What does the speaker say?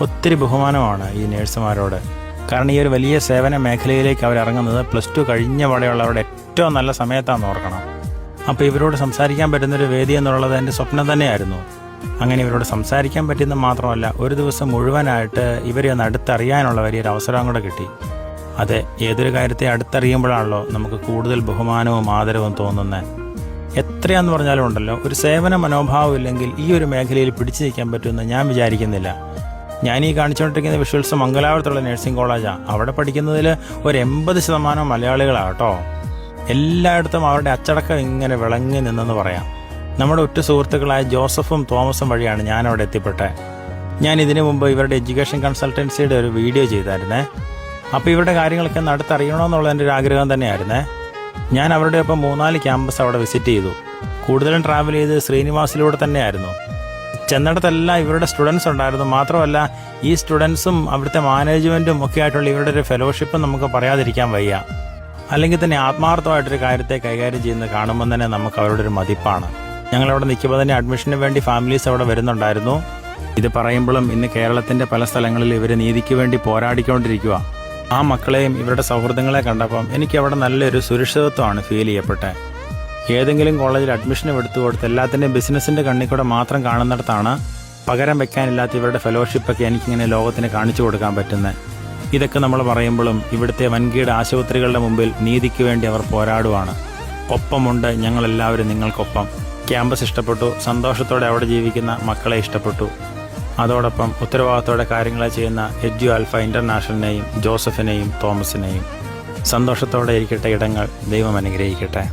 ഒത്തിരി ബഹുമാനമാണ് ഈ നേഴ്സുമാരോട്. കാരണം ഈ ഒരു വലിയ സേവന മേഖലയിലേക്ക് അവരിറങ്ങുന്നത് +2 കഴിഞ്ഞ വടെയുള്ളവരുടെ ഏറ്റവും നല്ല സമയത്താണെന്ന് ഓർക്കണം. അപ്പോൾ ഇവരോട് സംസാരിക്കാൻ പറ്റുന്നൊരു വേദി എന്നുള്ളത് എൻ്റെ സ്വപ്നം തന്നെയായിരുന്നു. അങ്ങനെ ഇവരോട് സംസാരിക്കാൻ പറ്റുന്ന മാത്രമല്ല, ഒരു ദിവസം മുഴുവനായിട്ട് ഇവരെ ഒന്ന് അടുത്തറിയാനുള്ള വലിയൊരു അവസരം കൂടെ കിട്ടി. അതെ, ഏതൊരു കാര്യത്തെ അടുത്തറിയുമ്പോഴാണല്ലോ നമുക്ക് കൂടുതൽ ബഹുമാനവും ആദരവും തോന്നുന്നത്. എത്രയാന്ന് പറഞ്ഞാലും ഉണ്ടല്ലോ, ഒരു സേവന മനോഭാവം ഇല്ലെങ്കിൽ ഈ ഒരു മേഖലയിൽ പിടിച്ചു നിൽക്കാൻ പറ്റുമെന്ന് ഞാൻ വിചാരിക്കുന്നില്ല. ഞാൻ ഈ കാണിച്ചുകൊണ്ടിരിക്കുന്ന വിഷ്വൽസ് മംഗലാപുരത്തുള്ള നഴ്സിംഗ് കോളേജാണ്. അവിടെ പഠിക്കുന്നതിൽ ഒരു 80% മലയാളികളാട്ടോ. എല്ലായിടത്തും അവരുടെ അച്ചടക്കം ഇങ്ങനെ വിളങ്ങി നിന്നെന്ന് പറയാം. നമ്മുടെ ഒറ്റ സുഹൃത്തുക്കളായ ജോസഫും തോമസും വഴിയാണ് ഞാൻ അവിടെ എത്തിപ്പെട്ടെ. ഞാൻ ഇതിനു മുമ്പ് ഇവരുടെ എഡ്യൂക്കേഷൻ കൺസൾട്ടൻസിയുടെ ഒരു വീഡിയോ ചെയ്തായിരുന്നേ. അപ്പോൾ ഇവരുടെ കാര്യങ്ങളൊക്കെ ഒന്ന് അടുത്തറിയണമെന്നുള്ള എൻ്റെ ഒരു ആഗ്രഹം തന്നെയായിരുന്നേ. ഞാൻ അവരുടെ ഒപ്പം 3-4 ക്യാമ്പസ് അവിടെ വിസിറ്റ് ചെയ്തു. കൂടുതലും ട്രാവൽ ചെയ്ത് ശ്രീനിവാസിലൂടെ തന്നെയായിരുന്നു. ചെന്നിടത്തെല്ലാം ഇവരുടെ സ്റ്റുഡൻസ് ഉണ്ടായിരുന്നു. മാത്രമല്ല, ഈ സ്റ്റുഡൻസും അവിടുത്തെ മാനേജ്മെൻറ്റും ഒക്കെ ആയിട്ടുള്ള ഇവരുടെ ഒരു ഫെലോഷിപ്പും നമുക്ക് പറയാതിരിക്കാൻ വയ്യ. അല്ലെങ്കിൽ തന്നെ ആത്മാർത്ഥമായിട്ടൊരു കാര്യത്തെ കൈകാര്യം ചെയ്യുന്നത് കാണുമ്പോൾ തന്നെ നമുക്ക് അവരുടെ ഒരു മതിപ്പാണ്. ഞങ്ങളവിടെ നിൽക്കുമ്പോൾ തന്നെ അഡ്മിഷന് വേണ്ടി ഫാമിലീസ് അവിടെ വരുന്നുണ്ടായിരുന്നു. ഇത് പറയുമ്പോഴും ഇന്ന് കേരളത്തിൻ്റെ പല സ്ഥലങ്ങളിൽ ഇവർ നീതിക്ക് വേണ്ടി പോരാടിക്കൊണ്ടിരിക്കുക. ആ മക്കളെയും ഇവരുടെ സൗഹൃദങ്ങളെ കണ്ടപ്പം എനിക്ക് അവിടെ നല്ലൊരു സുരക്ഷിതത്വമാണ് ഫീൽ ചെയ്യപ്പെട്ടെ. ഏതെങ്കിലും കോളേജിൽ അഡ്മിഷനും എടുത്തു കൊടുത്ത് എല്ലാത്തിൻ്റെയും ബിസിനസ്സിൻ്റെ കണ്ണിൽ കൂടെ മാത്രം കാണുന്നിടത്താണ് പകരം വെക്കാനില്ലാത്ത ഇവരുടെ ഫെലോഷിപ്പൊക്കെ എനിക്കിങ്ങനെ ലോകത്തിന് കാണിച്ചു കൊടുക്കാൻ പറ്റുന്നത്. ഇതൊക്കെ നമ്മൾ പറയുമ്പോഴും ഇവിടുത്തെ വൻകിട ആശുപത്രികളുടെ മുമ്പിൽ നീതിക്ക് വേണ്ടി അവർ പോരാടുവാണ്. ഒപ്പമുണ്ട് ഞങ്ങളെല്ലാവരും നിങ്ങൾക്കൊപ്പം. ക്യാമ്പസ് ഇഷ്ടപ്പെട്ടു, സന്തോഷത്തോടെ അവിടെ ജീവിക്കുന്ന മക്കളെ ഇഷ്ടപ്പെട്ടു. അതോടൊപ്പം ഉത്തരവാദിത്തോടെ കാര്യങ്ങളെ ചെയ്യുന്ന എഡ്യു ആൽഫ ഇന്റർനാഷണലിനെയും ജോസഫിനെയും തോമസിനെയും. സന്തോഷത്തോടെ ഇരിക്കട്ടെ ഇടങ്ങൾ. ദൈവം അനുഗ്രഹിക്കട്ടെ.